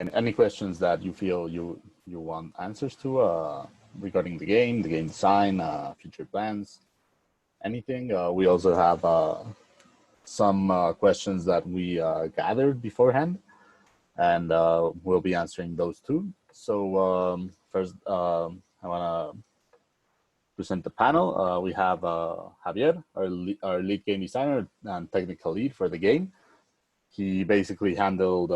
any questions that you feel you want answers to regarding the game design, future plans, anything. We also have some questions that we gathered beforehand, and we'll be answering those too. So first, I want to present the panel. We have Javier, our lead game designer and technical lead for the game. He basically handled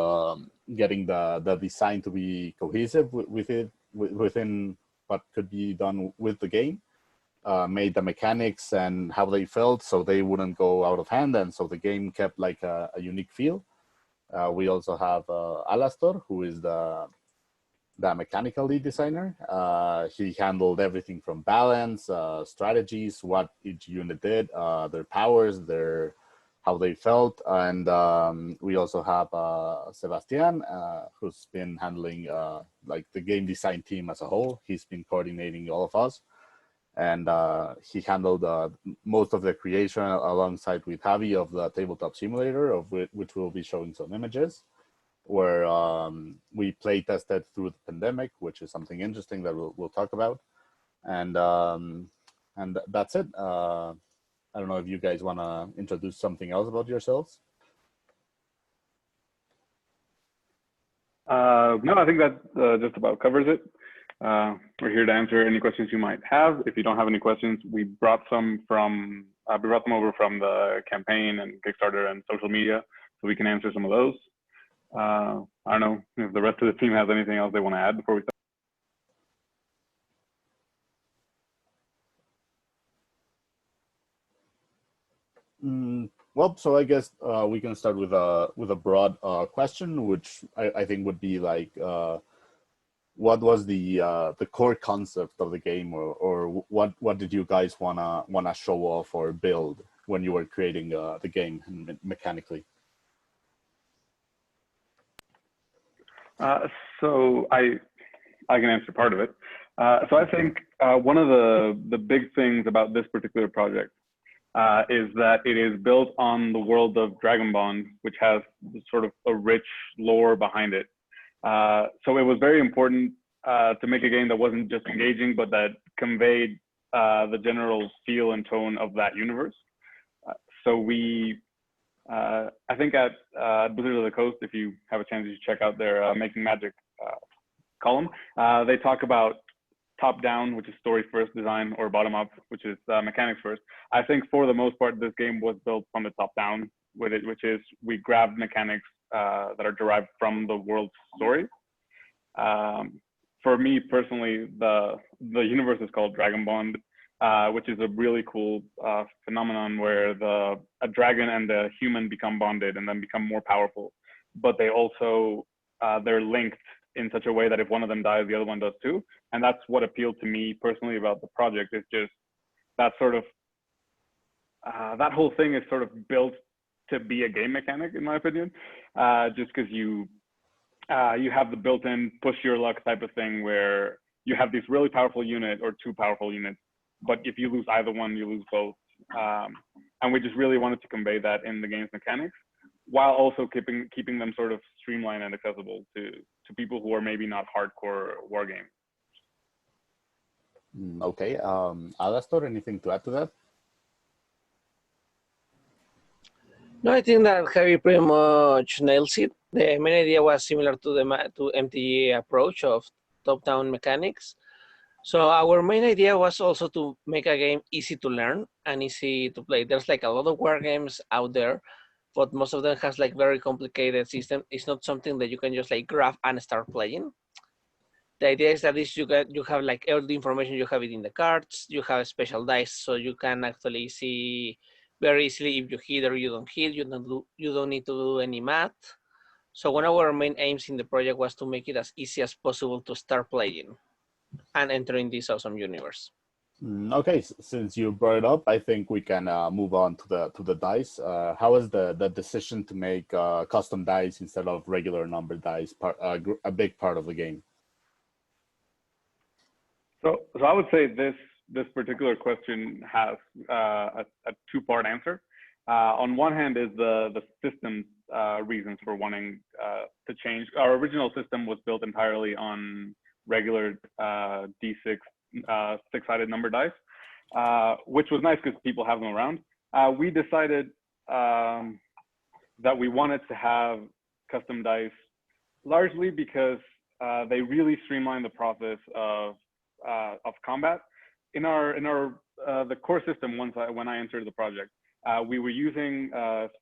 getting the design to be cohesive within what could be done with the game. Made the mechanics and how they felt so they wouldn't go out of hand, and so the game kept like a unique feel. We also have Alastor, who is the mechanical lead designer. He handled everything from balance, strategies, what each unit did, their powers, how they felt. And we also have Sebastian, who's been handling like the game design team as a whole. He's been coordinating all of us. And he handled most of the creation alongside with Javi of the tabletop simulator, of which we'll be showing some images, where we play tested through the pandemic, which is something interesting that we'll talk about. And that's it. I don't know if you guys want to introduce something else about yourselves. No, I think that just about covers it. We're here to answer any questions you might have. If you don't have any questions, we brought them over from the campaign and Kickstarter and social media, so we can answer some of those. I don't know if the rest of the team has anything else they want to add before we start. Well, so I guess we can start with a broad question, which I think would be like, what was the core concept of the game, or what did you guys wanna show off or build when you were creating the game mechanically? So I can answer part of it. So I think one of the big things about this particular project is that it is built on the world of Dragonbond, which has sort of a rich lore behind it. So it was very important to make a game that wasn't just engaging, but that conveyed the general feel and tone of that universe. So we, I think at Blizzard of the Coast, if you have a chance to check out their Making Magic column, they talk about top-down, which is story first design, or bottom-up, which is mechanics first. I think for the most part, this game was built from the top-down with it, which is we grabbed mechanics that are derived from the world's story. For me personally, the universe is called Dragonbond, which is a really cool phenomenon where a dragon and a human become bonded and then become more powerful. But they also, they're linked in such a way that if one of them dies, the other one does too. And that's what appealed to me personally about the project, is just that sort of, that whole thing is sort of built to be a game mechanic, in my opinion, just because you have the built-in push your luck type of thing where you have this really powerful unit or two powerful units, but if you lose either one, you lose both. And we just really wanted to convey that in the game's mechanics, while also keeping them sort of streamlined and accessible to people who are maybe not hardcore wargame. Okay, Alastor, anything to add to that? No, I think that Javi pretty much nails it. The main idea was similar to the MTG approach of top-down mechanics. So our main idea was also to make a game easy to learn and easy to play. There's like a lot of war games out there, but most of them has like very complicated system. It's not something that you can just like grab and start playing. The idea is that you have like all the information, you have it in the cards, you have special dice, so you can actually see very easily if you hit or you don't hit. You don't need to do any math. So one of our main aims in the project was to make it as easy as possible to start playing and entering this awesome universe. Okay, since you brought it up, I think we can move on to the dice. How is the decision to make custom dice instead of regular number dice a big part of the game? So I would say this particular question has a two-part answer. On one hand is the systems reasons for wanting to change. Our original system was built entirely on regular D6 six-sided number dice, which was nice because people have them around. We decided that we wanted to have custom dice largely because they really streamline the process of combat. In the core system, when I entered the project, we were using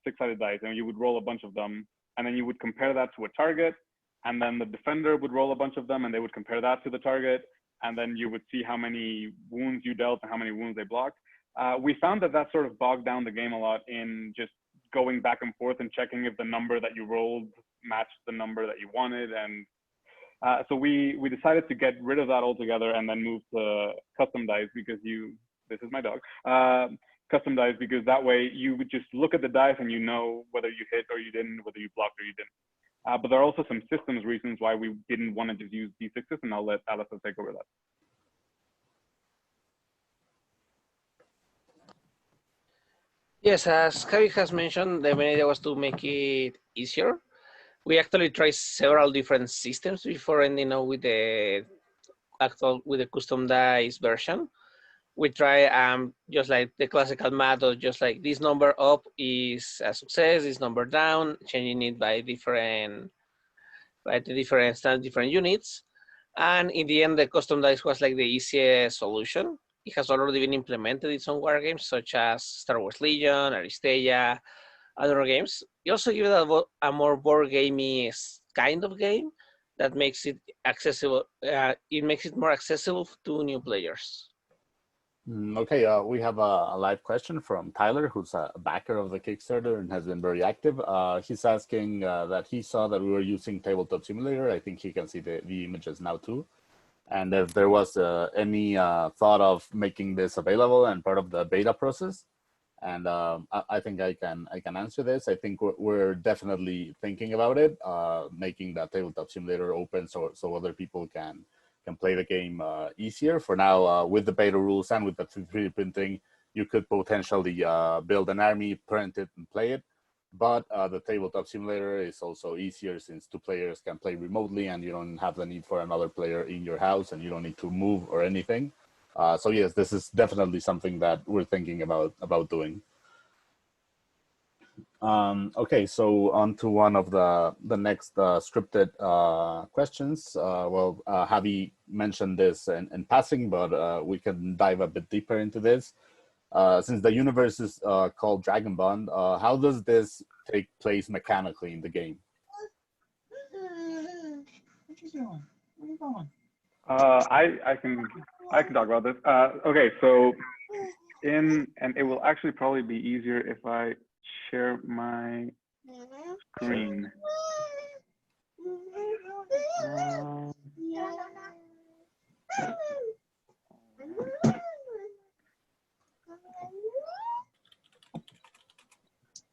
six-sided dice, and you would roll a bunch of them, and then you would compare that to a target, and then the defender would roll a bunch of them, and they would compare that to the target, and then you would see how many wounds you dealt and how many wounds they blocked. We found that sort of bogged down the game a lot in just going back and forth and checking if the number that you rolled matched the number that you wanted. And so we decided to get rid of that altogether and then move to custom dice because this is my dog, custom dice, because that way you would just look at the dice and you know whether you hit or you didn't, whether you blocked or you didn't. But there are also some systems reasons why we didn't want to just use D6s, and I'll let Alistair take over that. Yes, as Javi has mentioned, the main idea was to make it easier. We actually tried several different systems before ending up with the custom dice version. We try just like the classical method, just like this number up is a success, this number down, changing it by different units. And in the end, the custom dice was like the easiest solution. It has already been implemented in some wargames, such as Star Wars Legion, Aristeia, other games. It also gives it a more board gamey kind of game that makes it accessible. It makes it more accessible to new players. Okay, we have a live question from Tyler, who's a backer of the Kickstarter and has been very active. He's asking that he saw that we were using Tabletop Simulator. I think he can see the images now too. And if there was any thought of making this available and part of the beta process. And I think I can answer this. I think we're definitely thinking about it, making that Tabletop Simulator open so other people can play the game easier. For now, with the beta rules and with the 3D printing, you could potentially build an army, print it, and play it. But the Tabletop Simulator is also easier since two players can play remotely and you don't have the need for another player in your house and you don't need to move or anything. So yes, this is definitely something that we're thinking about doing. Okay, so on to one of the next scripted questions. Well, Javi mentioned this in passing, but we can dive a bit deeper into this. Since the universe is called Dragonbond, how does this take place mechanically in the game? What you doing? Where you going? I can talk about this. Okay, so and it will actually probably be easier if I share my screen.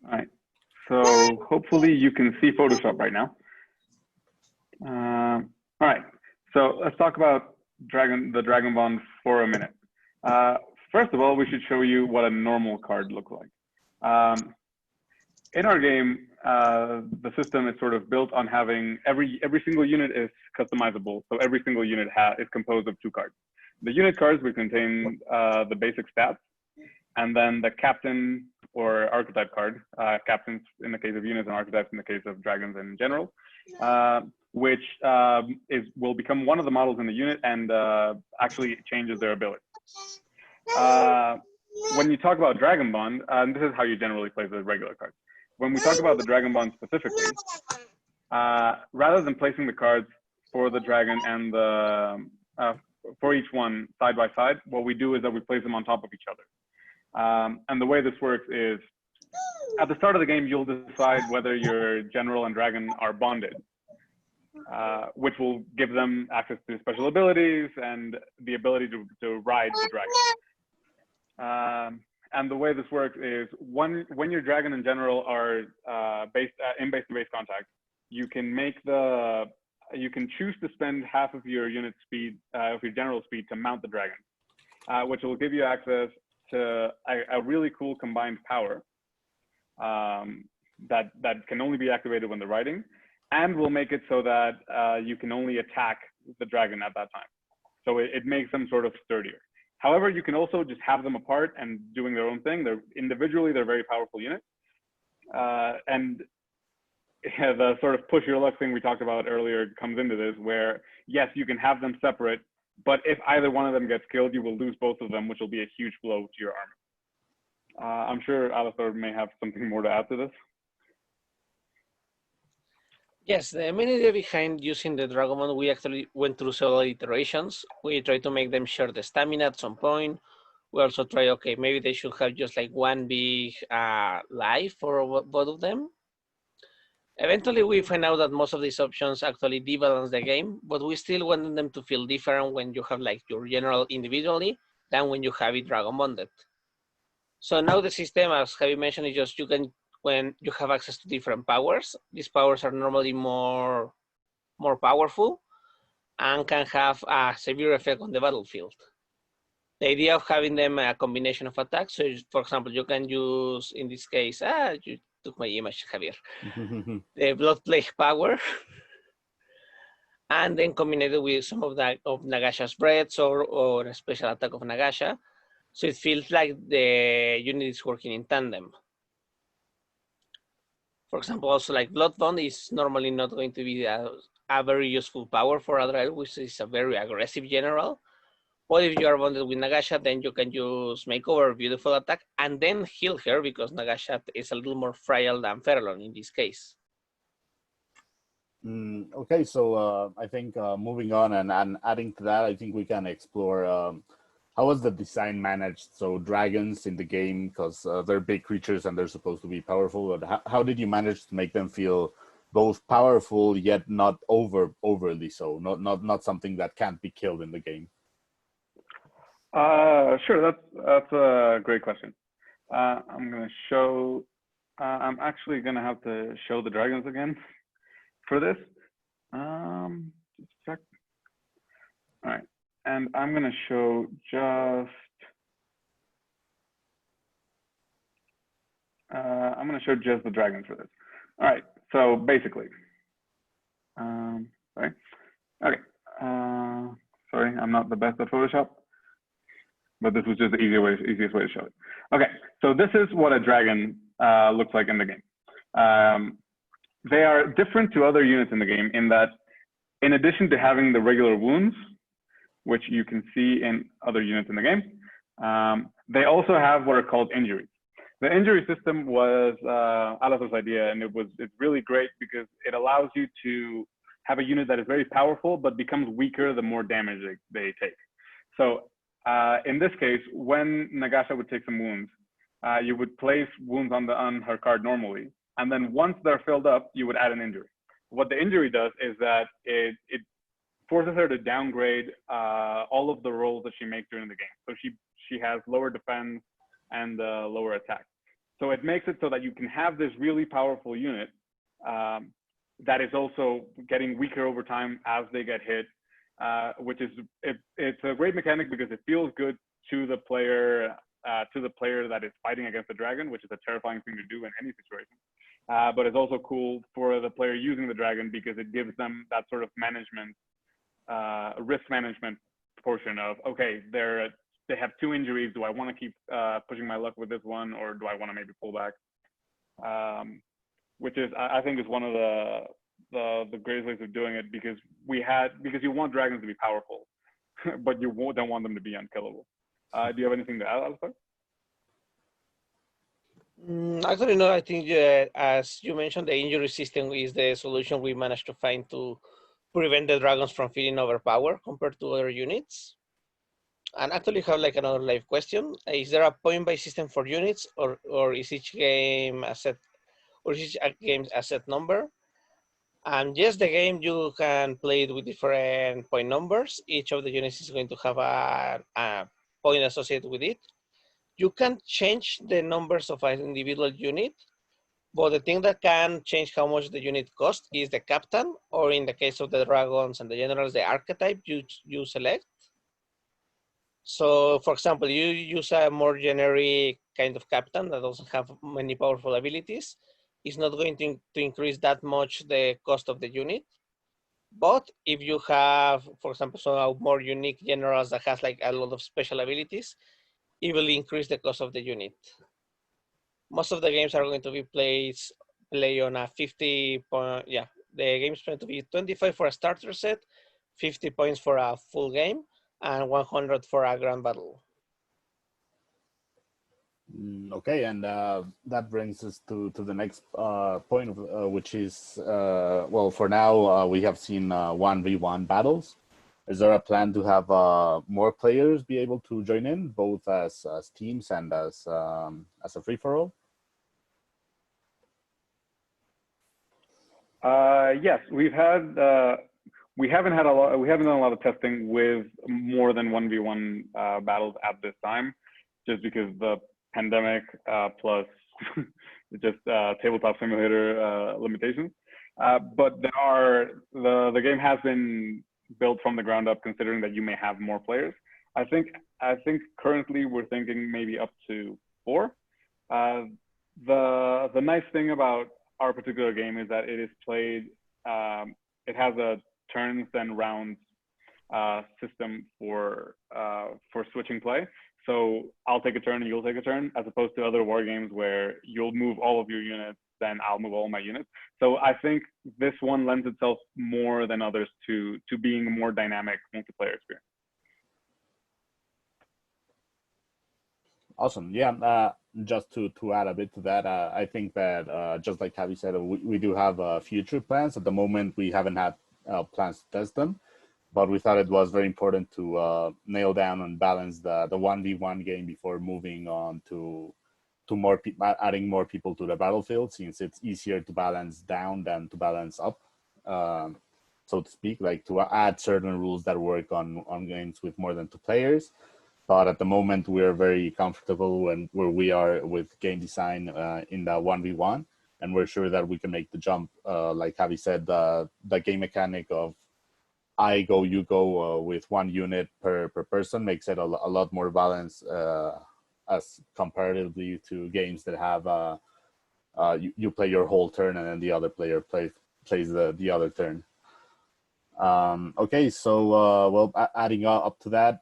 All right, so hopefully you can see Photoshop right now. All right, so let's talk about the Dragonbond for a minute. First of all, we should show you what a normal card looks like. In our game, the system is sort of built on having every single unit is customizable. So every single unit is composed of 2 cards. The unit cards will contain the basic stats, and then the captain or archetype card, captains in the case of units and archetypes in the case of dragons in general, which will become one of the models in the unit and actually changes their ability. When you talk about Dragonbond, this is how you generally play the regular cards. When we talk about the Dragonbond specifically, rather than placing the cards for the dragon and for each one side by side, what we do is that we place them on top of each other. And the way this works is, at the start of the game, you'll decide whether your general and dragon are bonded, which will give them access to special abilities and the ability to ride the dragon. And the way this works is when your dragon and general are in base-to-base contact, you can choose to spend half of your unit speed, of your general speed, to mount the dragon, which will give you access to a really cool combined power, that can only be activated when they're riding, and we'll make it so that you can only attack the dragon at that time. So it makes them sort of sturdier. However, you can also just have them apart and doing their own thing. They're very powerful units. And the sort of push your luck thing we talked about earlier comes into this, where yes, you can have them separate, but if either one of them gets killed, you will lose both of them, which will be a huge blow to your army. I'm sure Alistair may have something more to add to this. Yes, the main idea behind using the Dragonbond, we actually went through several iterations. We tried to make them share the stamina at some point. We also try, okay, maybe they should have just like one big life for both of them. Eventually, we find out that most of these options actually debalance the game, but we still want them to feel different when you have like your general individually than when you have it Dragonbonded. So now the system, as Javi mentioned, is just when you have access to different powers, these powers are normally more powerful and can have a severe effect on the battlefield. The idea of having them a combination of attacks, so for example, you can use, in this case, you took my image, Javier, the Blood Plague power, and then combine it with some of Nagasha's breaths or a special attack of Nagasha. So it feels like the unit is working in tandem. For example, also like Bloodbond is normally not going to be a very useful power for Adriel, which is a very aggressive general. But if you are bonded with Nagasha, then you can use Makeover, Beautiful Attack, and then heal her because Nagasha is a little more frail than Ferelon in this case. Okay, so I think moving on and adding to that, I think we can explore how was the design managed? So dragons in the game, because they're big creatures and they're supposed to be powerful, but how did you manage to make them feel both powerful yet not overly so, not something that can't be killed in the game? Sure, that's a great question. I'm gonna show. I'm actually gonna have to show the dragons again for this. Just a sec. All right, and I'm gonna show just. I'm gonna show just the dragons for this. All right, so basically, sorry. Okay, sorry, I'm not the best at Photoshop, but this was just the easiest way to show it. Okay, so this is what a dragon looks like in the game. They are different to other units in the game in that, in addition to having the regular wounds, which you can see in other units in the game, they also have what are called injuries. The injury system was Alastair's idea, and it's really great because it allows you to have a unit that is very powerful but becomes weaker the more damage they take. So in this case, when Nagasha would take some wounds, you would place wounds on her card normally, and then once they're filled up, you would add an injury. What the injury does is that it forces her to downgrade all of the rolls that she makes during the game. So she has lower defense and lower attack. So it makes it so that you can have this really powerful unit that is also getting weaker over time as they get hit, which is it's a great mechanic because it feels good to the player that is fighting against the dragon, which is a terrifying thing to do in any situation. But it's also cool for the player using the dragon because it gives them that sort of management, risk management portion of, okay, they have two injuries. Do I want to keep pushing my luck with this one, or do I want to maybe pull back? Which is, I think, is one of the greatest ways of doing it because you want dragons to be powerful, but you don't want them to be unkillable. Do you have anything to add, Alistair? Actually, no. I think as you mentioned, the injury system is the solution we managed to find to prevent the dragons from feeling overpowered compared to other units. And actually have like another live question. Is there a point-based system for units or is each game a set, or is each game a set number? And yes, the game you can play it with different point numbers. Each of the units is going to have a point associated with it. You can change the numbers of an individual unit, but the thing that can change how much the unit costs is the captain, or in the case of the dragons and the generals, the archetype you select. So, for example, you use a more generic kind of captain that doesn't have many powerful abilities. it's not going to increase that much the cost of the unit. But if you have, for example, some more unique generals that has like a lot of special abilities, it will increase the cost of the unit. Most of the games are going to be play on a 50 point. Yeah, the game is going to be 25 for a starter set, 50 points for a full game, and 100 for a grand battle. Okay, and that brings us to the next point, which is, well, for now, we have seen 1v1 battles. Is there a plan to have more players be able to join in, both as teams and as a free-for-all? Yes, we haven't done a lot of testing with more than 1v1 battles at this time, just because the pandemic plus just tabletop simulator limitations. But the game has been built from the ground up, considering that you may have more players. I think currently we're thinking maybe up to 4. The nice thing about our particular game is that it is played. It has a turns and rounds system for switching play. So I'll take a turn and you'll take a turn, as opposed to other war games where you'll move all of your units, then I'll move all my units. So I think this one lends itself more than others to being a more dynamic multiplayer experience. Awesome. Yeah, just to add a bit to that, I think that just like Javi said, we do have future plans. At the moment, we haven't had plans to test them, but we thought it was very important to nail down and balance the 1v1 game before moving on to more adding more people to the battlefield, since it's easier to balance down than to balance up, so to speak, like to add certain rules that work on games with more than 2 players. But at the moment, we're very comfortable where we are with game design in the 1v1, and we're sure that we can make the jump. Like Javi said, the game mechanic of I go, you go with 1 unit per person makes it a lot more balanced as comparatively to games that have you play your whole turn and then the other player plays the other turn. Okay, so well, adding up to that,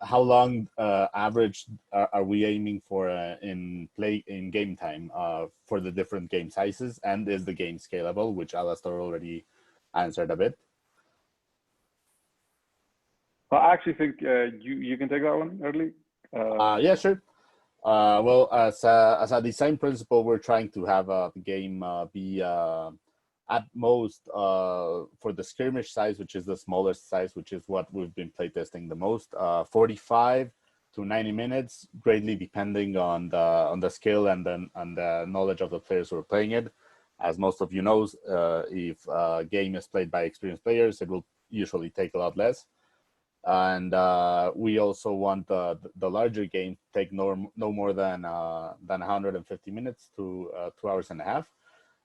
how long average are we aiming for in game time for the different game sizes, and is the game scalable, which Alastor already answered a bit? Well, I actually think you can take that one, early. Yeah, sure. Well, as a design principle, we're trying to have the game be at most for the skirmish size, which is the smallest size, which is what we've been playtesting the most, 45 to 90 minutes, greatly depending on the skill and the knowledge of the players who are playing it. As most of you know, if a game is played by experienced players, it will usually take a lot less. And we also want the larger game to take no more than 150 minutes to 2 hours and a half.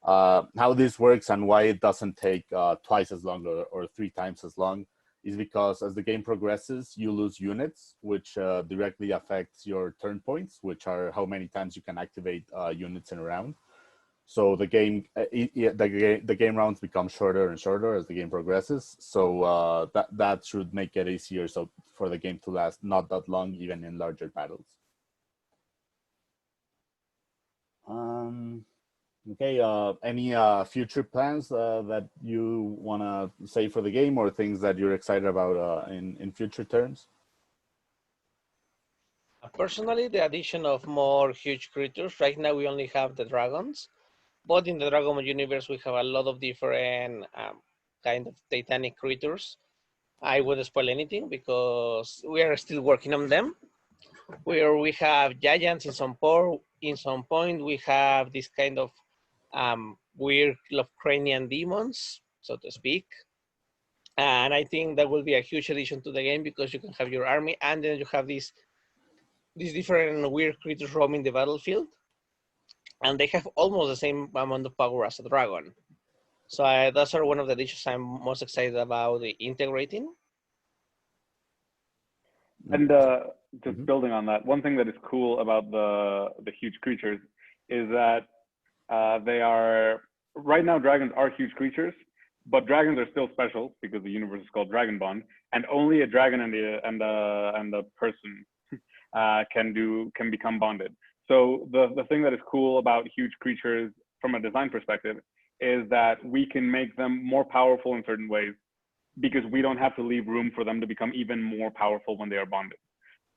How this works and why it doesn't take twice as long or 3 times as long is because as the game progresses, you lose units, which directly affects your turn points, which are how many times you can activate units in a round. So the game rounds become shorter and shorter as the game progresses. So that should make it easier for the game to last not that long, even in larger battles. Okay, any future plans that you want to say for the game, or things that you're excited about in future terms? Personally, the addition of more huge creatures. Right now, we only have the dragons, but in the Dragonbond universe, we have a lot of different kind of titanic creatures. I wouldn't spoil anything because we are still working on them. Where we have giants in some point, we have this kind of weird Lovecraftian demons, so to speak. And I think that will be a huge addition to the game because you can have your army and then you have these different weird creatures roaming the battlefield. And they have almost the same amount of power as a dragon. So those are one of the dishes I'm most excited about integrating. And just building on that, one thing that is cool about the huge creatures is that They are right now. Dragons are huge creatures, but dragons are still special because the universe is called Dragonbond, and only a dragon and the person can become bonded. So the thing that is cool about huge creatures from a design perspective is that we can make them more powerful in certain ways because we don't have to leave room for them to become even more powerful when they are bonded.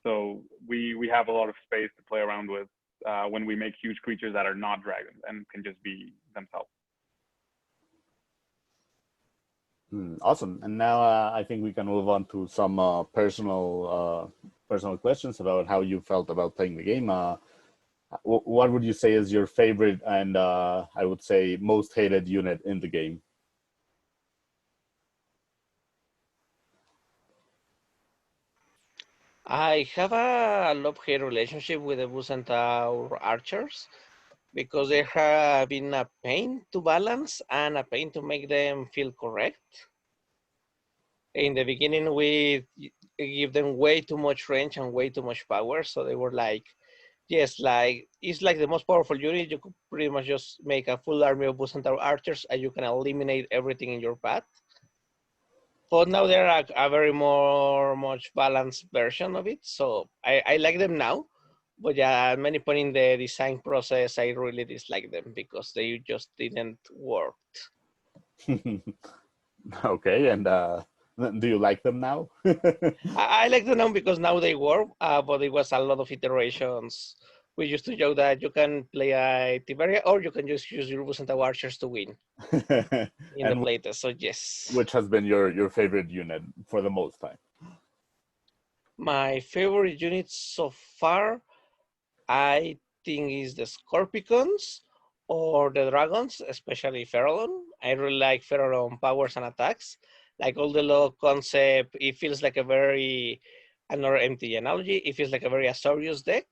So we have a lot of space to play around with when we make huge creatures that are not dragons and can just be themselves. Awesome. And now I think we can move on to some personal questions about how you felt about playing the game. What would you say is your favorite and I would say most hated unit in the game? I have a love-hate relationship with the Bucentaur archers because they have been a pain to balance and a pain to make them feel correct. In the beginning, we give them way too much range and way too much power, so they were like, yes, like it's like the most powerful unit. You could pretty much just make a full army of Bucentaur archers and you can eliminate everything in your path. But now they're a very much balanced version of it. So I like them now. But yeah, at many point in the design process, I really dislike them because they just didn't work. Okay, and do you like them now? I like them now because now they work, but it was a lot of iterations. We used to joke that you can play a Tiberia or you can just use your Bucentaur archers to win in the And playtest. So yes. which has been your favorite unit for the most time? My favorite unit so far, I think, is the Scorpicons or the Dragons, especially Feralon. I really like Feralon powers and attacks. Like all the law concept, it feels like a very, another empty analogy, it feels like a very Azorius deck.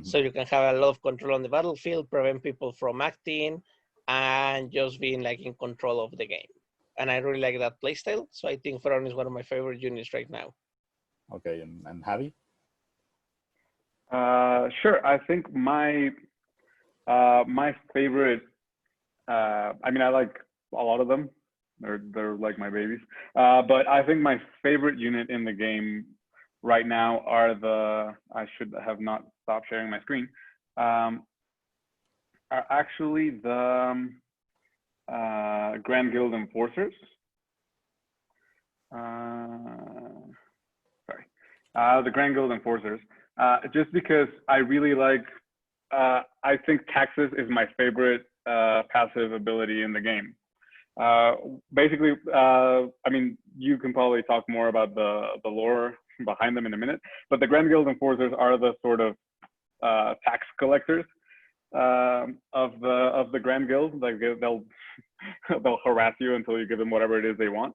So you can have a lot of control on the battlefield, prevent people from acting, and just being like in control of the game. And I really like that playstyle. So I think Feralon is one of my favorite units right now. Okay, and Javi? Sure. I think my favorite. I mean, I like a lot of them. They're like my babies. But I think my favorite unit in the game right now are the. I should have not stopped sharing my screen. Are actually the Grand Guild Enforcers. The Grand Guild Enforcers. Just because I really like. I think Taxes is my favorite passive ability in the game. Basically, I mean, you can probably talk more about the lore behind them in a minute, but the Grand Guild Enforcers are the sort of tax collectors of the Grand Guild. Like they'll they'll harass you until you give them whatever it is they want.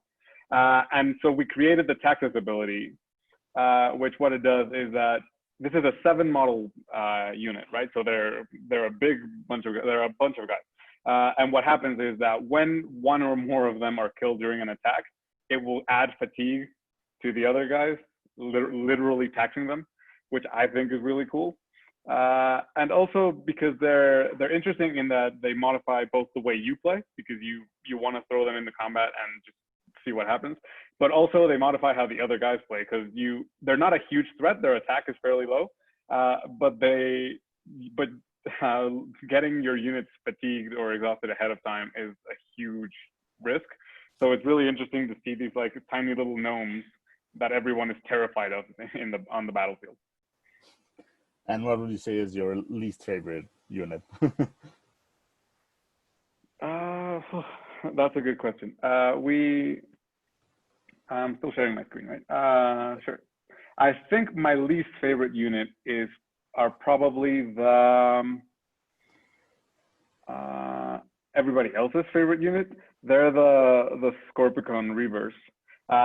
And so we created the Taxes ability, which what it does is that this is a 7 model unit, right? So they're a bunch of guys. And what happens is that when one or more of them are killed during an attack, it will add fatigue to the other guys, literally taxing them, which I think is really cool. And also because they're interesting in that they modify both the way you play, because you want to throw them into combat and just see what happens, but also they modify how the other guys play, because they're not a huge threat. Their attack is fairly low, but getting your units fatigued or exhausted ahead of time is a huge risk. So it's really interesting to see these like tiny little gnomes that everyone is terrified of on the battlefield. And what would you say is your least favorite unit? That's a good question. I'm still sharing my screen, right? Sure. I think my least favorite unit are probably everybody else's favorite unit. They're the Scorpicon Reavers.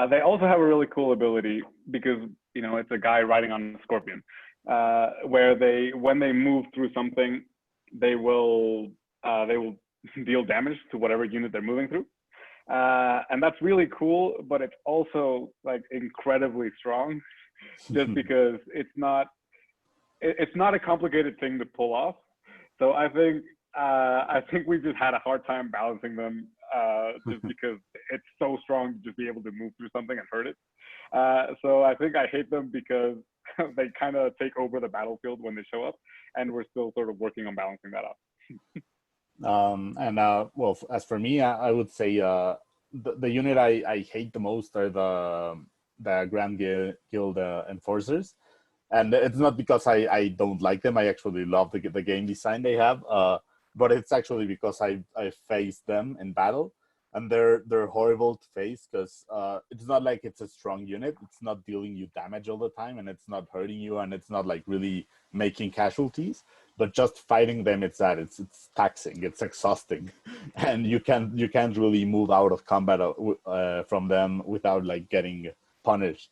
They also have a really cool ability because it's a guy riding on a scorpion, where when they move through something, they will deal damage to whatever unit they're moving through. And that's really cool, but it's also like incredibly strong, just because it's not a complicated thing to pull off. So I think I think we just had a hard time balancing them, just because it's so strong to just be able to move through something and hurt it. So I think I hate them because they kind of take over the battlefield when they show up, and we're still sort of working on balancing that out. Well, as for me, I would say the unit I hate the most are the Grand Guild Enforcers. And it's not because I don't like them. I actually love the game design they have. But it's actually because I faced them in battle, and they're horrible to face because it's not like it's a strong unit. It's not dealing you damage all the time, and it's not hurting you, and it's not like really making casualties. But just fighting them, it's taxing, it's exhausting, and you can't really move out of combat from them without like getting punished.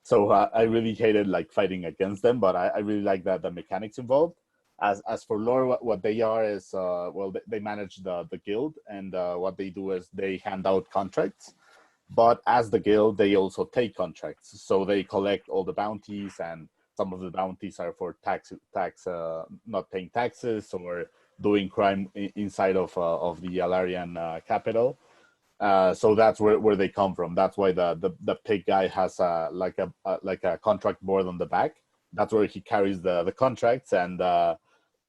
So I really hated like fighting against them, but I really like the mechanics involved. As for lore, what they are is well, they manage the guild, and what they do is they hand out contracts. But as the guild, they also take contracts. So they collect all the bounties, and some of the bounties are for not paying taxes or doing crime inside of the Alarian capital. So that's where they come from. That's why the pig guy has like a contract board on the back. That's where he carries the contracts, and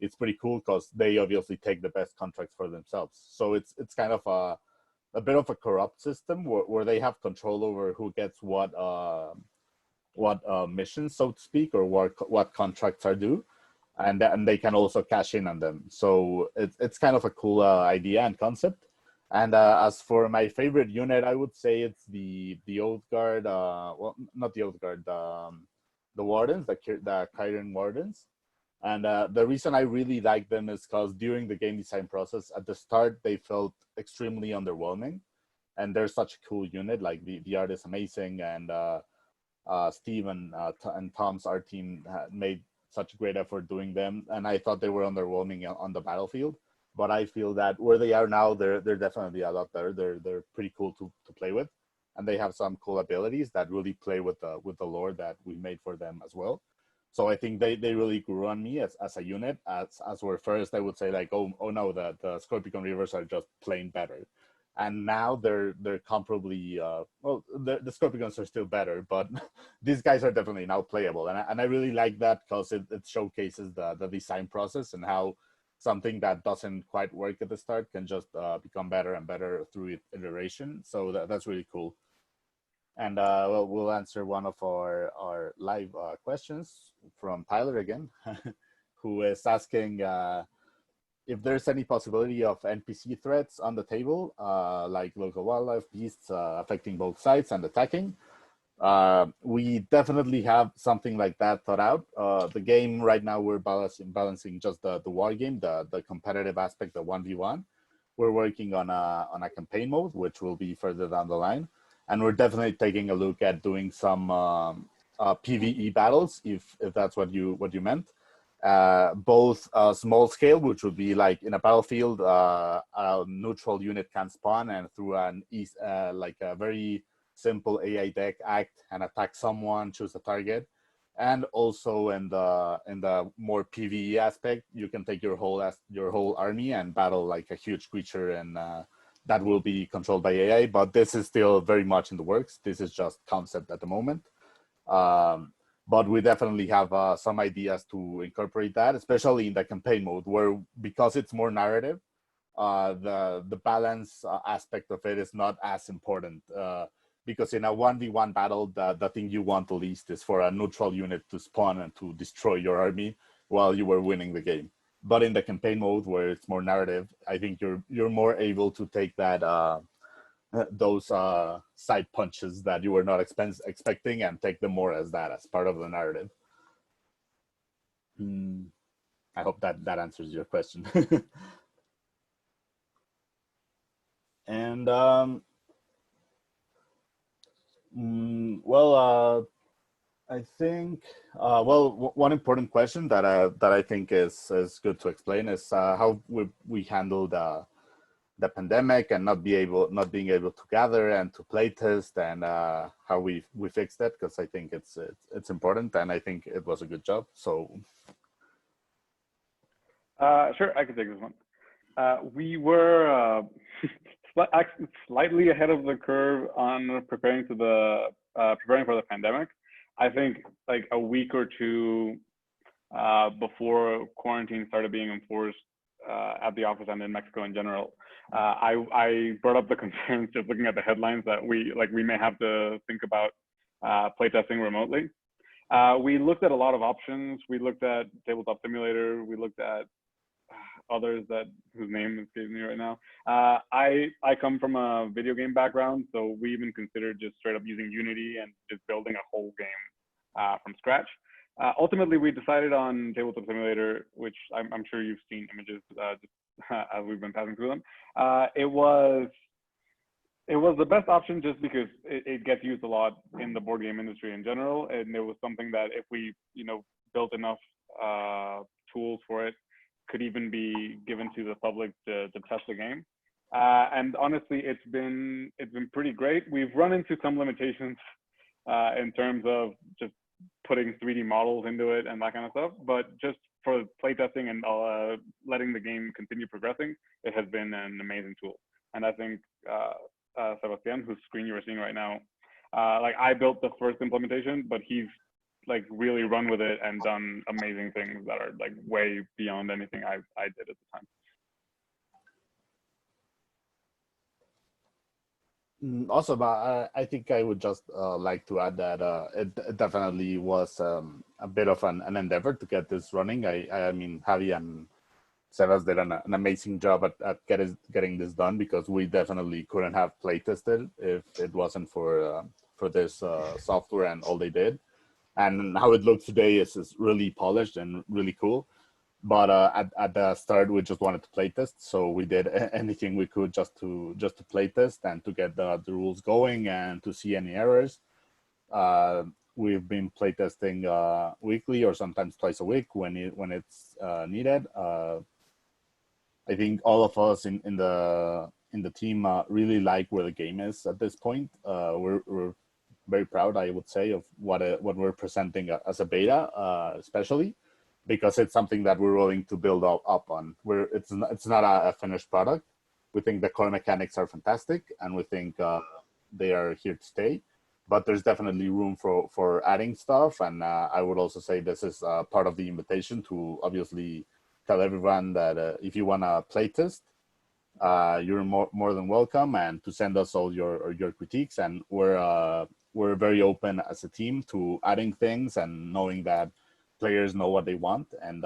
it's pretty cool because they obviously take the best contracts for themselves. So it's kind of a bit of a corrupt system where they have control over who gets what missions, so to speak, or what contracts are due, and they can also cash in on them. So it's kind of a cool idea and concept. And as for my favorite unit, I would say it's the Oath Guard. Well, not the Oath Guard. The Wardens, the Kyrian Wardens. And the reason I really like them is because during the game design process, at the start, they felt extremely underwhelming. And they're such a cool unit. Like the art is amazing, and Steve and Tom's art team made such a great effort doing them. And I thought they were underwhelming on the battlefield. But I feel that where they are now, they're definitely a lot better. They're pretty cool to play with, and they have some cool abilities that really play with the lore that we made for them as well. So I think they really grew on me as a unit. As were first, I would say like, oh no, the Scorpion Reavers are just plain better, and now they're comparably well, the Scorpions are still better, but these guys are definitely now playable, and I really like that because it showcases the design process and how something that doesn't quite work at the start can just become better and better through iteration. So that's really cool. And well, we'll answer one of our live questions from Tyler again, who is asking if there's any possibility of NPC threats on the table, like local wildlife, beasts affecting both sides and attacking. We definitely have something like that thought out. The game right now, we're balancing just the war game, the competitive aspect, the 1v1. We're working on a campaign mode, which will be further down the line. And we're definitely taking a look at doing some PvE battles, if that's what you meant. Both small scale, which would be like in a battlefield, a neutral unit can spawn and through like a very simple AI deck act and attack someone, choose a target. And also in the more PvE aspect, you can take your whole army and battle like a huge creature, and that will be controlled by AI. But this is still very much in the works. This is just concept at the moment. But we definitely have some ideas to incorporate that, especially in the campaign mode, where because it's more narrative, the balance aspect of it is not as important. Because in a 1v1 battle, the thing you want the least is for a neutral unit to spawn and to destroy your army while you were winning the game. But in the campaign mode, where it's more narrative, I think you're more able to take that those side punches that you were not expecting and take them more as part of the narrative. I hope that answers your question. And well, I think one important question that I think is good to explain is how we handle the pandemic and not being able to gather and to play test, and how we fixed that, because I think it's important, and I think it was a good job. So sure, I can take this one. We were actually slightly ahead of the curve on preparing for the pandemic. I think like a week or two before quarantine started being enforced at the office and in Mexico in general, I brought up the concerns just looking at the headlines that we may have to think about playtesting remotely. We looked at a lot of options. We looked at Tabletop Simulator. We looked at others whose name escapes me right now. I come from a video game background, so we even considered just straight up using Unity and just building a whole game from scratch. Ultimately, we decided on Tabletop Simulator, which I'm sure you've seen images just as we've been passing through them. It was the best option just because it gets used a lot in the board game industry in general, and it was something that if we built enough tools for it, could even be given to the public to test the game. And honestly, it's been pretty great. We've run into some limitations in terms of just putting 3D models into it and that kind of stuff, but just for playtesting and letting the game continue progressing, it has been an amazing tool. And I think Sebastian, whose screen you are seeing right now, like I built the first implementation, but he's like really run with it and done amazing things that are like way beyond anything I did at the time. Awesome. I think I would just like to add that it definitely was a bit of an endeavor to get this running. I mean, Javi and Sebas did an amazing job at getting this done, because we definitely couldn't have playtested if it wasn't for this software and all they did. And how it looks today is really polished and really cool. But at the start, we just wanted to playtest, so we did anything we could just to playtest and to get the rules going and to see any errors. We've been playtesting weekly or sometimes twice a week when it's needed. I think all of us in the team really like where the game is at this point. We're very proud, I would say, of what we're presenting as a beta, especially because it's something that we're willing to build up on. It's not a finished product. We think the core mechanics are fantastic, and we think they are here to stay. But there's definitely room for adding stuff, and I would also say this is part of the invitation to obviously tell everyone that if you want to playtest, you're more than welcome, and to send us all your critiques. And we're very open as a team to adding things and knowing that players know what they want, and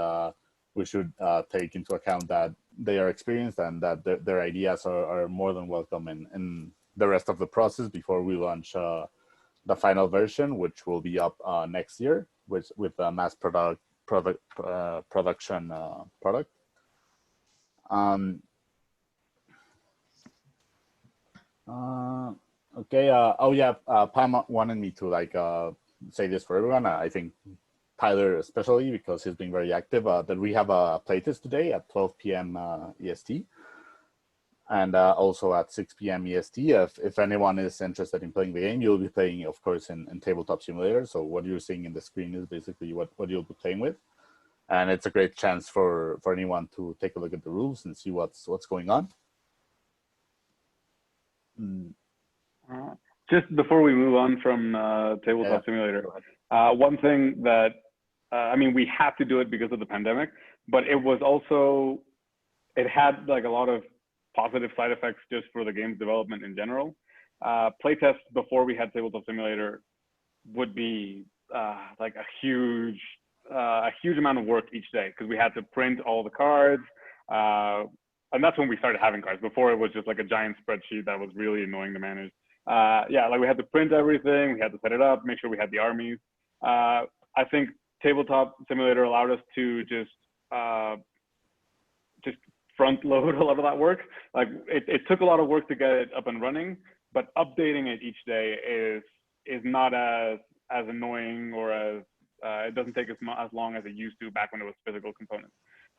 we should take into account that they are experienced and that their ideas are more than welcome in the rest of the process before we launch the final version, which will be up next year with a mass production product. Okay. Oh yeah. Pam wanted me to say this for everyone. I think Tyler especially, because he's been very active. That we have a playtest today at 12 p.m. EST, and also at 6 p.m. EST. If anyone is interested in playing the game, you'll be playing, of course, in Tabletop Simulator. So what you're seeing in the screen is basically what you'll be playing with, and it's a great chance for anyone to take a look at the rules and see what's going on. Just before we move on from Tabletop Simulator, one thing that I mean, we have to do it because of the pandemic, but it had like a lot of positive side effects just for the game's development in general. Playtests before we had Tabletop Simulator would be like a huge amount of work each day, because we had to print all the cards, and that's when we started having cards. Before, it was just like a giant spreadsheet that was really annoying to manage. Like we had to print everything, we had to set it up, make sure we had the armies. I think Tabletop Simulator allowed us to just front load a lot of that work. Like it took a lot of work to get it up and running, but updating it each day is not as annoying, or as it doesn't take as long as it used to back when it was physical components.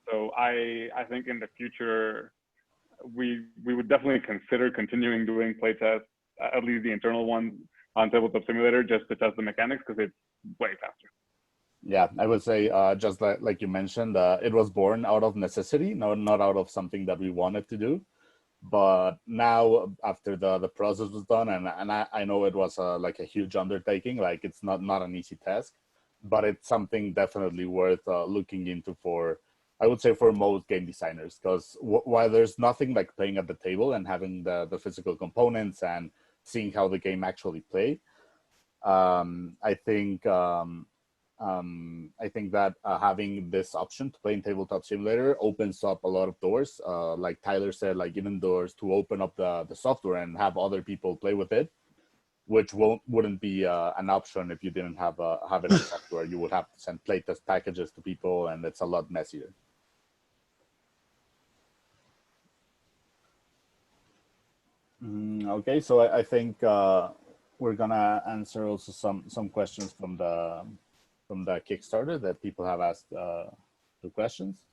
So I think in the future we would definitely consider continuing doing playtests, at least the internal ones on Tabletop Simulator, just to test the mechanics, because it's way faster. Yeah, I would say just like you mentioned, it was born out of necessity, not out of something that we wanted to do. But now, after the process was done, and I know it was like a huge undertaking, like it's not an easy task, but it's something definitely worth looking into for, I would say, for most game designers, because while there's nothing like playing at the table and having the physical components and seeing how the game actually play, I think I think that having this option to play in Tabletop Simulator opens up a lot of doors. Like Tyler said, like even doors to open up the software and have other people play with it, which wouldn't be an option if you didn't have it in software. You would have to send playtest packages to people, and it's a lot messier. Okay, so I think we're gonna answer also some questions from the Kickstarter that people have asked the questions.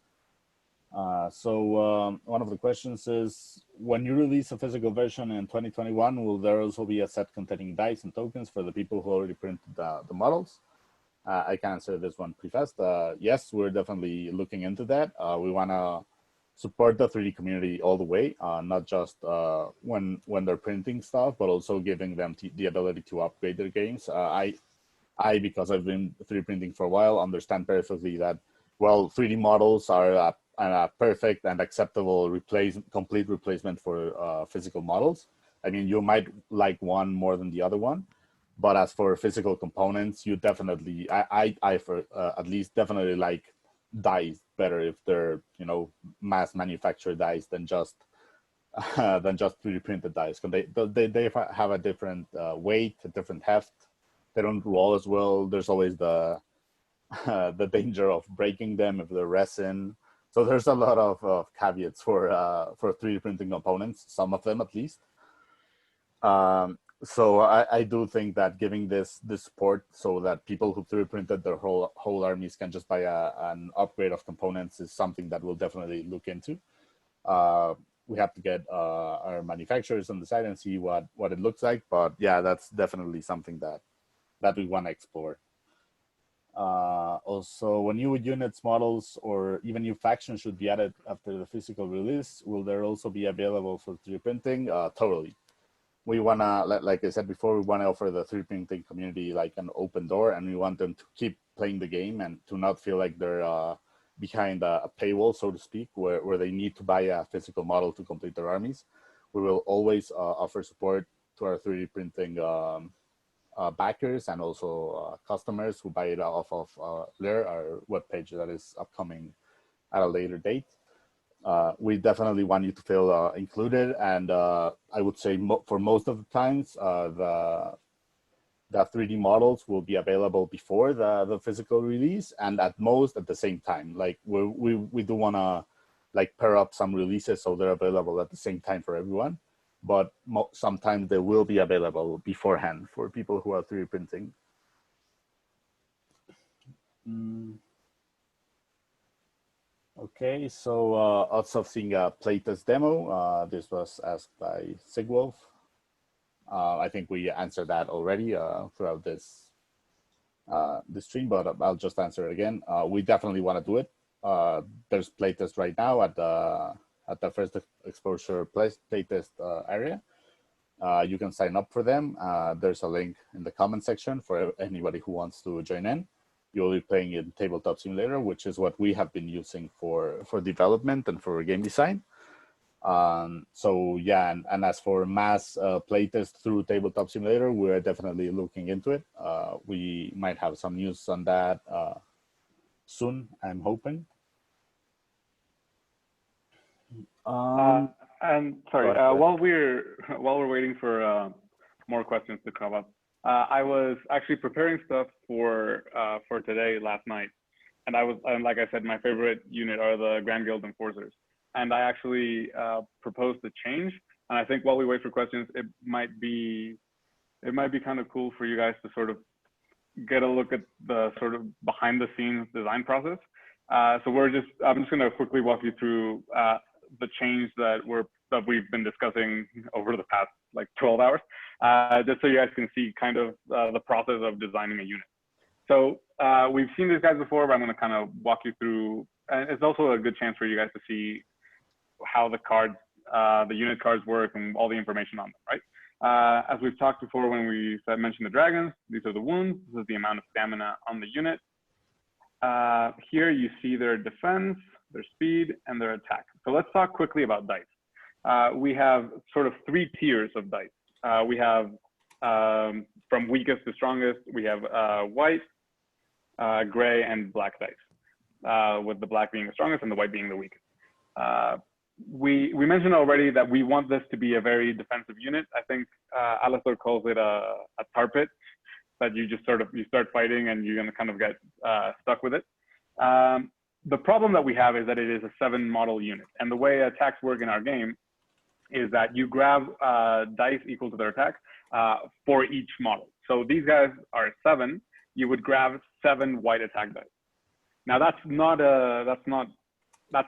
So one of the questions is, when you release a physical version in 2021, will there also be a set containing dice and tokens for the people who already printed the models? I can answer this one pretty fast. Yes, we're definitely looking into that. We want to support the 3D community all the way, not just when they're printing stuff, but also giving them the ability to upgrade their games. I, because I've been 3D printing for a while, understand perfectly that, well, 3D models are a perfect and acceptable complete replacement for physical models. I mean, you might like one more than the other one, but as for physical components, you definitely, I for at least definitely like dice better if they're, you know, mass manufactured dice than just 3D printed dice. Because they have a different weight, a different heft. They don't roll as well. There's always the the danger of breaking them if they're resin. So there's a lot of caveats for 3D printing components, some of them at least. So I do think that giving this support so that people who 3D printed their whole armies can just buy an upgrade of components is something that we'll definitely look into. We have to get our manufacturers on the side and see what it looks like. But yeah, that's definitely something that we want to explore. Also, when new units, models, or even new factions should be added after the physical release, will there also be available for 3D printing? Totally. We want to, like I said before, we want to offer the 3D printing community like an open door, and we want them to keep playing the game and to not feel like they're behind a paywall, so to speak, where they need to buy a physical model to complete their armies. We will always offer support to our 3D printing backers and also customers who buy it off of Lair, our webpage that is upcoming at a later date. We definitely want you to feel included, and I would say for most of the times, the 3D models will be available before the physical release, and at most at the same time. Like we do want to like pair up some releases so they're available at the same time for everyone, but sometimes they will be available beforehand for people who are 3D printing. Okay, so also seeing a playtest demo. This was asked by Sigwolf. I think we answered that already throughout this stream, but I'll just answer it again. We definitely want to do it. There's playtest right now at the first exposure playtest area. You can sign up for them. There's a link in the comment section for anybody who wants to join in. You'll be playing in Tabletop Simulator, which is what we have been using for development and for game design. So yeah, and as for mass playtest through Tabletop Simulator, we're definitely looking into it. We might have some news on that soon, I'm hoping. And sorry, while we're waiting for more questions to come up, I was actually preparing stuff for today last night, and like I said, my favorite unit are the Grand Guild Enforcers, and I actually proposed a change. And I think while we wait for questions, it might be kind of cool for you guys to sort of get a look at the sort of behind the scenes design process. So I'm just going to quickly walk you through the change that we've been discussing over the past like 12 hours, just so you guys can see kind of the process of designing a unit. So we've seen these guys before, but I'm going to kind of walk you through. And it's also a good chance for you guys to see how the cards, the unit cards work and all the information on them, right? As we've talked before when we mentioned the dragons, these are the wounds. This is the amount of stamina on the unit. Here you see their defense, their speed, and their attack. So let's talk quickly about dice. We have sort of 3 tiers of dice. We have from weakest to strongest, we have white, gray, and black dice, with the black being the strongest and the white being the weakest. We mentioned already that we want this to be a very defensive unit. I think Alistair calls it a tar pit, that you just sort of, you start fighting and you're going to kind of get stuck with it. The problem that we have is that it is a 7 model unit. And the way attacks work in our game is that you grab dice equal to their attack for each model. So these guys are 7. You would grab 7 white attack dice. Now that's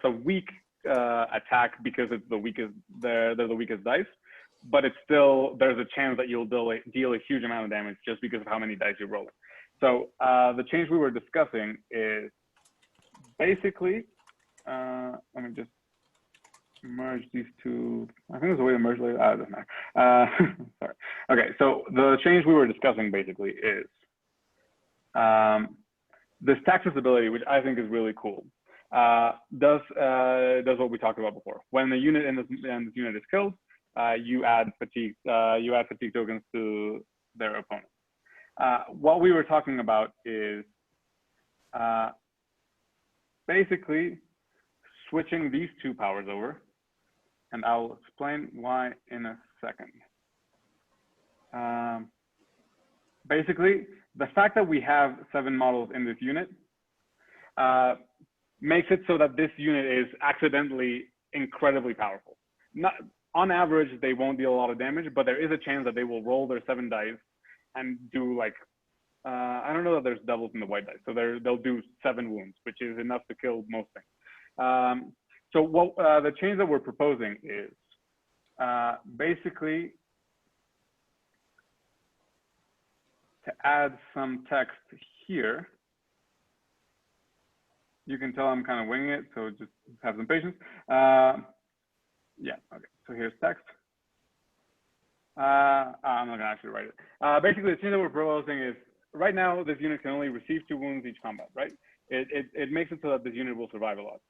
a weak attack because it's the weakest. They're the weakest dice, but it's still, there's a chance that you'll deal a huge amount of damage just because of how many dice you're rolling. So the change we were discussing is basically, let me just merge these two. I think there's a way to merge later. It doesn't matter. Sorry. Okay, so the change we were discussing basically is this taxes ability, which I think is really cool. Does what we talked about before. When the unit in this unit is killed, you add fatigue tokens to their opponent. What we were talking about is basically switching these 2 powers over, and I'll explain why in a second. Basically, the fact that we have 7 models in this unit makes it so that this unit is accidentally incredibly powerful. Not, on average, they won't deal a lot of damage, but there is a chance that they will roll their 7 dice and do like, I don't know that there's doubles in the white dice. So they'll do 7 wounds, which is enough to kill most things. So what the change that we're proposing is basically to add some text here. You can tell I'm kind of winging it, so just have some patience. Yeah, okay, so here's text. I'm not gonna actually write it. Basically, the change that we're proposing is, right now, this unit can only receive 2 wounds each combat, right? It makes it so that this unit will survive a lot.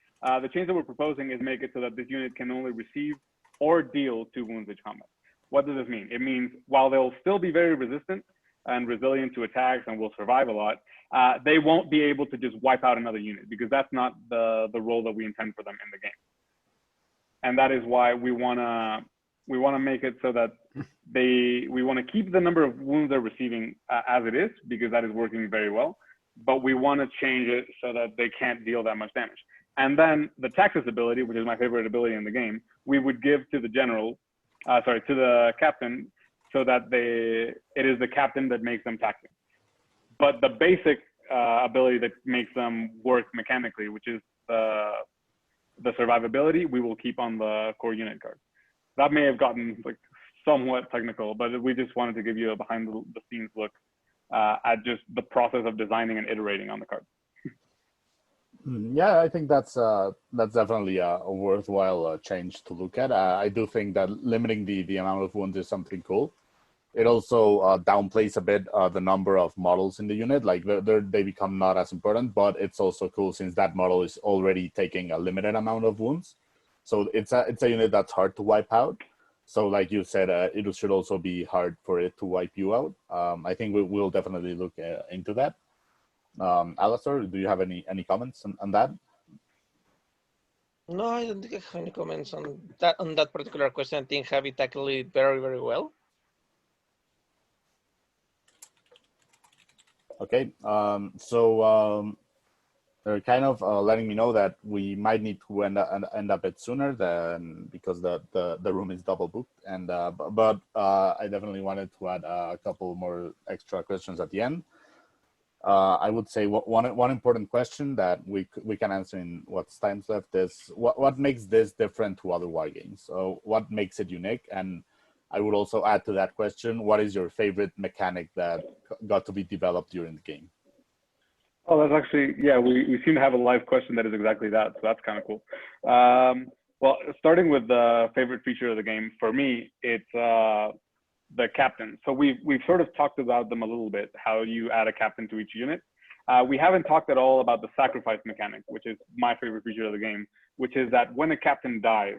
The change that we're proposing is make it so that this unit can only receive or deal 2 wounds each combat. What does this mean? It means while they'll still be very resistant and resilient to attacks and will survive a lot, they won't be able to just wipe out another unit, because that's not the role that we intend for them in the game. And that is why we wanna make it so that we want to keep the number of wounds they're receiving as it is, because that is working very well. But we want to change it so that they can't deal that much damage. And then the Taxus ability, which is my favorite ability in the game, we would give to the general, to the captain, so that it is the captain that makes them taxing. But the basic ability that makes them work mechanically, which is the survivability, we will keep on the core unit card. That may have gotten like somewhat technical, but we just wanted to give you a behind the scenes look at just the process of designing and iterating on the card. Yeah, I think that's definitely a worthwhile change to look at. I do think that limiting the amount of wounds is something cool. It also downplays a bit the number of models in the unit. Like they become not as important, but it's also cool since that model is already taking a limited amount of wounds. So it's a unit that's hard to wipe out. So like you said, it should also be hard for it to wipe you out. I think we'll definitely look into that. Alistair, do you have any comments on that? No, I don't think I have any comments on that particular question. I think Javi tackled it very, very well. Okay, they're kind of letting me know that we might need to end a bit sooner than, because the room is double booked, and but I definitely wanted to add a couple more extra questions at the end. I would say one important question that we can answer in what's time's left is what makes this different to other wargames? So what makes it unique? And I would also add to that question, what is your favorite mechanic that got to be developed during the game? Oh, that's actually, yeah, we seem to have a live question that is exactly that. So that's kind of cool. Well, starting with the favorite feature of the game, for me, it's the captain. So we've sort of talked about them a little bit, how you add a captain to each unit. We haven't talked at all about the sacrifice mechanic, which is my favorite feature of the game, which is that when a captain dies,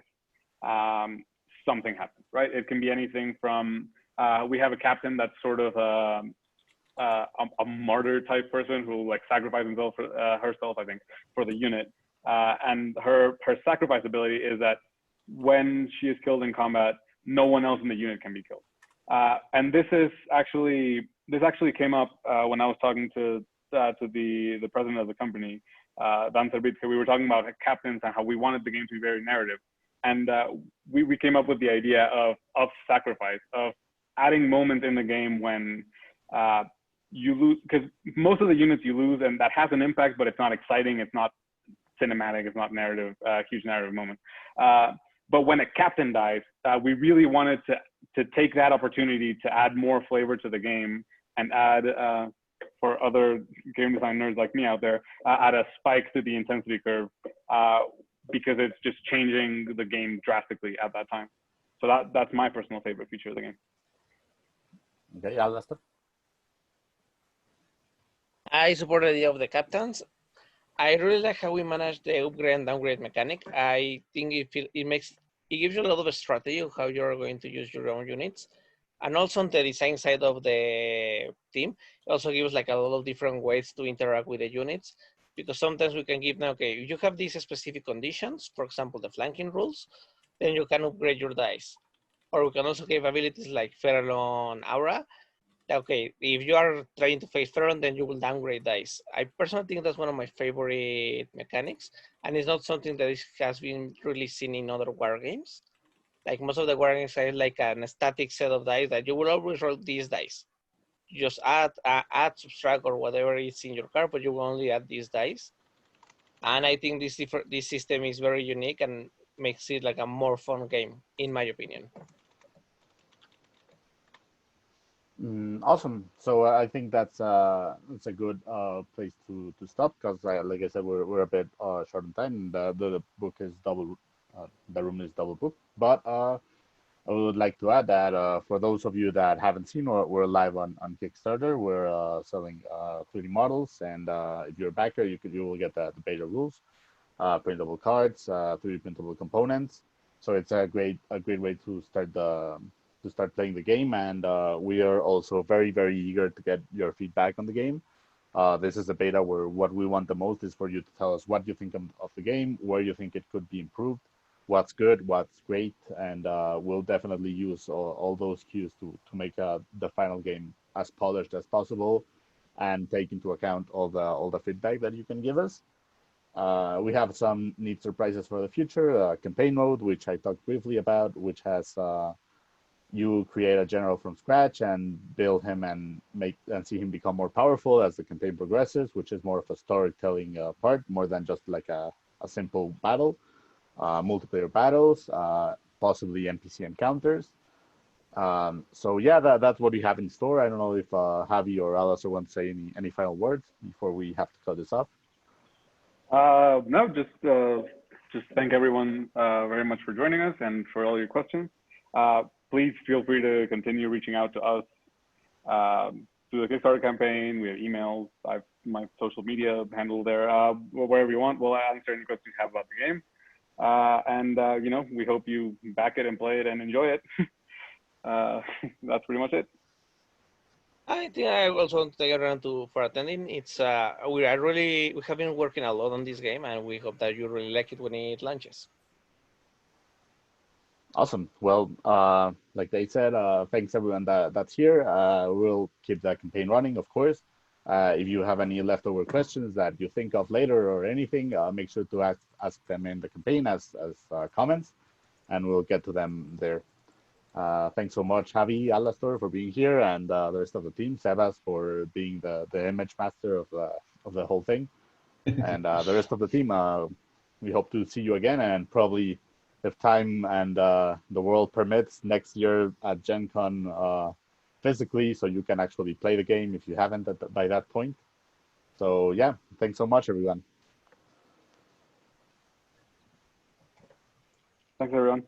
something happens, right? It can be anything from, we have a captain that's sort of a martyr type person who like sacrifices himself for, herself, I think, for the unit. And her sacrifice ability is that when she is killed in combat, no one else in the unit can be killed. And this actually came up when I was talking to the president of the company, Dan Serbitska. We were talking about captains and how we wanted the game to be very narrative. And we came up with the idea of sacrifice, of adding moments in the game when you lose, because most of the units you lose, and that has an impact, but it's not exciting, it's not cinematic, it's not narrative, huge narrative moment. But when a captain dies, we really wanted to take that opportunity to add more flavor to the game and add, for other game design nerds like me out there, add a spike to the intensity curve, because it's just changing the game drastically at that time. So that's my personal favorite feature of the game. Okay, yeah, Lester. I support the idea of the captains. I really like how we manage the upgrade and downgrade mechanic. I think it gives you a lot of strategy of how you're going to use your own units. And also on the design side of the team, it also gives like a lot of different ways to interact with the units. Because sometimes we can give now, okay, if you have these specific conditions, for example, the flanking rules, then you can upgrade your dice. Or we can also give abilities like Ferelon Aura. Okay, if you are trying to face Ferelon, then you will downgrade dice. I personally think that's one of my favorite mechanics, and it's not something that has been really seen in other war games. Like most of the war games have like a static set of dice that you will always roll these dice. You just add, subtract, or whatever is in your card, but you will only add these dice. And I think this system is very unique and makes it like a more fun game, in my opinion. Awesome. So I think that's a good place to stop, because like I said, we're a bit short on time. And the book is the room is double booked. But I would like to add that for those of you that haven't seen, we're live on Kickstarter. We're selling 3D models, and if you're a backer, you will get the beta rules, printable cards, 3D printable components. So it's a great way to start playing the game, and we are also very, very eager to get your feedback on the game. This is a beta where what we want the most is for you to tell us what you think of the game, where you think it could be improved, what's good, what's great, and we'll definitely use all those cues to make the final game as polished as possible, and take into account all the feedback that you can give us. We have some neat surprises for the future. Campaign mode, which I talked briefly about, which has you create a general from scratch and build him and see him become more powerful as the campaign progresses, which is more of a storytelling part, more than just like a simple battle. Multiplayer battles, possibly NPC encounters. So yeah, that's what we have in store. I don't know if Javi or Alistair want to say any final words before we have to cut this off. No, just thank everyone very much for joining us and for all your questions. Please feel free to continue reaching out to us through the Kickstarter campaign. We have emails. I have my social media handle there. Wherever you want, we'll answer any questions you have about the game. And you know, we hope you back it and play it and enjoy it. That's pretty much it. I think I also want to take everyone for attending. It's we have been working a lot on this game, and we hope that you really like it when it launches. Awesome. Well, like they said, thanks everyone that's here. We'll keep that campaign running, of course. If you have any leftover questions that you think of later or anything, make sure to ask them in the campaign as comments, and we'll get to them there. Thanks so much, Javi, Alastor, for being here, and the rest of the team, Sebas for being the image master of the whole thing, and the rest of the team. We hope to see you again, and probably, if time and the world permits, next year at Gen Con physically, so you can actually play the game if you haven't by that point. So yeah, thanks so much, everyone. Thanks, everyone.